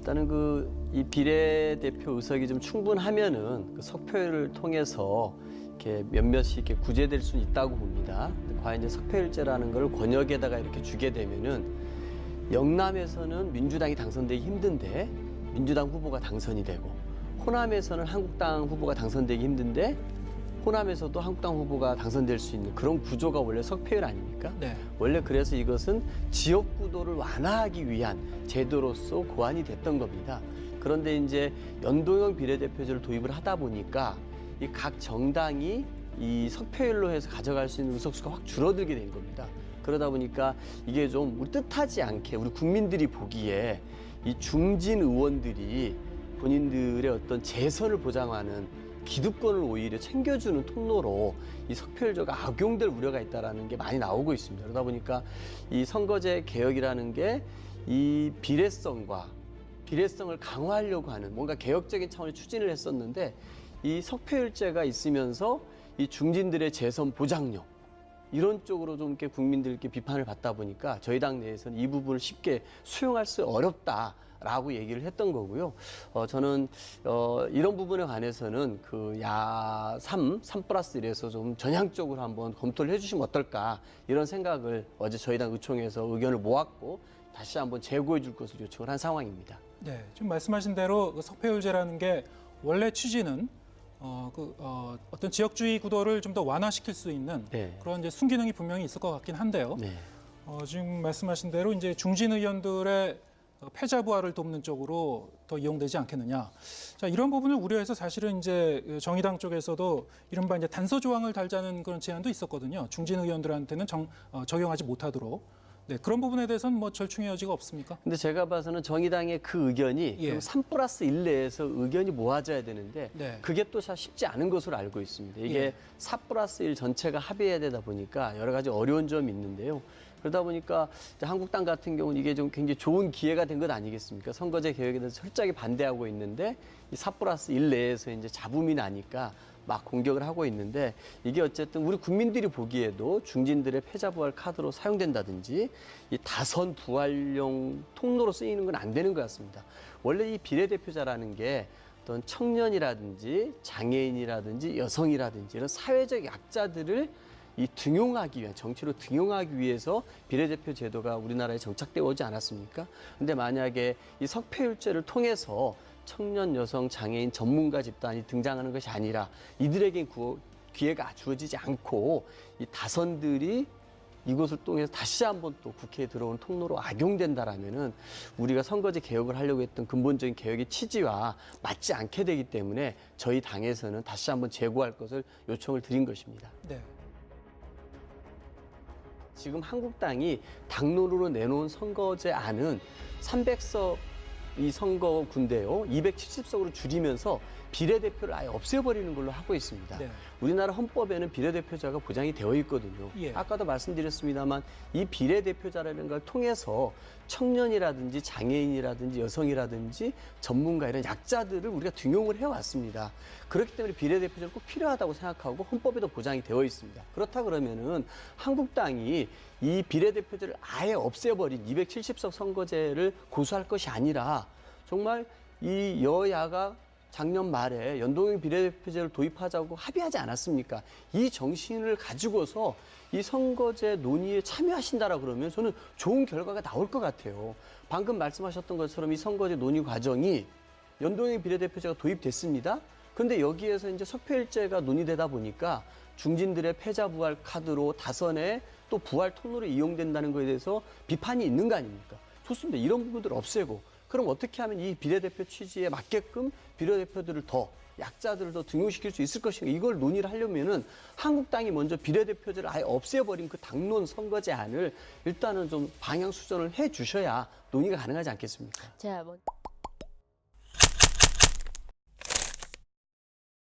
일단은 이 비례대표 의석이 좀 충분하면은 그 석표를 통해서 이렇게 몇몇이 이렇게 구제될 수 있다고 봅니다. 과연 이제 석표일제라는 걸 권역에다가 이렇게 주게 되면은 영남에서는 민주당이 당선되기 힘든데 민주당 후보가 당선이 되고, 호남에서는 한국당 후보가 당선되기 힘든데 호남에서도 한국당 후보가 당선될 수 있는 그런 구조가 원래 석패율 아닙니까? 네. 원래 그래서 이것은 지역구도를 완화하기 위한 제도로서 고안이 됐던 겁니다. 그런데 이제 연동형 비례대표제를 도입을 하다 보니까 이 각 정당이 이 석패율로 해서 가져갈 수 있는 의석수가 확 줄어들게 된 겁니다. 그러다 보니까 이게 좀 우리 뜻하지 않게 우리 국민들이 보기에 이 중진 의원들이 본인들의 어떤 재선을 보장하는 기득권을 오히려 챙겨주는 통로로 이 석표율제가 악용될 우려가 있다는 게 많이 나오고 있습니다. 그러다 보니까 이 선거제 개혁이라는 게 이 비례성을 강화하려고 하는 뭔가 개혁적인 차원의 추진을 했었는데, 이 석표율제가 있으면서 이 중진들의 재선 보장력 이런 쪽으로 좀 이렇게 국민들께 비판을 받다 보니까 저희 당 내에서는 이 부분을 쉽게 수용할 수 어렵다라고 얘기를 했던 거고요. 저는 이런 부분에 관해서는 그 야3+1에서 좀 전향적으로 한번 검토를 해주시면 어떨까, 이런 생각을 어제 저희 당 의총에서 의견을 모았고 다시 한번 재고해 줄 것을 요청을 한 상황입니다. 네, 지금 말씀하신 대로 그 석패율제라는 게 원래 취지는 어떤 지역주의 구도를 좀 더 완화시킬 수 있는 네. 그런 이제 순기능이 분명히 있을 것 같긴 한데요. 네. 지금 말씀하신 대로 이제 중진 의원들의 패자 부활을 돕는 쪽으로 더 이용되지 않겠느냐. 자, 이런 부분을 우려해서 사실은 이제 정의당 쪽에서도 이른바 이제 단서 조항을 달자는 그런 제안도 있었거든요. 중진 의원들한테는 적용하지 못하도록. 네, 그런 부분에 대해서는 뭐 절충의 여지가 없습니까? 근데 제가 봐서는 정의당의 그 의견이 예. 3+1 내에서 의견이 모아져야 되는데 네. 그게 또 쉽지 않은 것으로 알고 있습니다. 이게 예. 4+1 전체가 합의해야 되다 보니까 여러 가지 어려운 점이 있는데요. 그러다 보니까 이제 한국당 같은 경우는 이게 좀 굉장히 좋은 기회가 된 것 아니겠습니까? 선거제 개혁에 대해서 철저하게 반대하고 있는데 이 4+1 내에서 이제 잡음이 나니까 막 공격을 하고 있는데, 이게 어쨌든 우리 국민들이 보기에도 중진들의 패자부활 카드로 사용된다든지 이 다선 부활용 통로로 쓰이는 건 안 되는 것 같습니다. 원래 이 비례대표자라는 게 어떤 청년이라든지 장애인이라든지 여성이라든지 이런 사회적 약자들을 등용하기 위한, 정치로 등용하기 위해서 비례대표 제도가 우리나라에 정착되어 오지 않았습니까? 근데 만약에 이 석패율제를 통해서 청년, 여성, 장애인, 전문가 집단이 등장하는 것이 아니라 이들에게 기회가 주어지지 않고 이 다선들이 이것을 통해서 다시 한번 또 국회에 들어오는 통로로 악용된다라면은 우리가 선거제 개혁을 하려고 했던 근본적인 개혁의 취지와 맞지 않게 되기 때문에 저희 당에서는 다시 한번 재고할 것을 요청을 드린 것입니다. 네. 지금 한국당이 당론으로 내놓은 선거제 안은 300석 이 선거군데요, 270석으로 줄이면서 비례대표를 아예 없애버리는 걸로 하고 있습니다. 네. 우리나라 헌법에는 비례대표자가 보장이 되어 있거든요. 예. 아까도 말씀드렸습니다만 이 비례대표자라는 걸 통해서 청년이라든지 장애인이라든지 여성이라든지 전문가 이런 약자들을 우리가 등용을 해왔습니다. 그렇기 때문에 비례대표제는 꼭 필요하다고 생각하고 헌법에도 보장이 되어 있습니다. 그렇다 그러면은 한국당이 이 비례대표제를 아예 없애버린 270석 선거제를 고수할 것이 아니라 정말 이 여야가 작년 말에 연동형 비례대표제를 도입하자고 합의하지 않았습니까? 이 정신을 가지고서 이 선거제 논의에 참여하신다라 그러면 저는 좋은 결과가 나올 것 같아요. 방금 말씀하셨던 것처럼 이 선거제 논의 과정이 연동형 비례대표제가 도입됐습니다. 그런데 여기에서 이제 석패율제가 논의되다 보니까 중진들의 패자부활 카드로 다선의 또 부활 통로로 이용된다는 것에 대해서 비판이 있는 거 아닙니까? 좋습니다. 이런 부분들 없애고, 그럼 어떻게 하면 이 비례대표 취지에 맞게끔 비례대표들을 더, 약자들을 더 등용시킬 수 있을 것인가, 이걸 논의를 하려면은 한국당이 먼저 비례대표제를 아예 없애버린 그 당론 선거제 안을 일단은 좀 방향 수정을 해 주셔야 논의가 가능하지 않겠습니까? 자,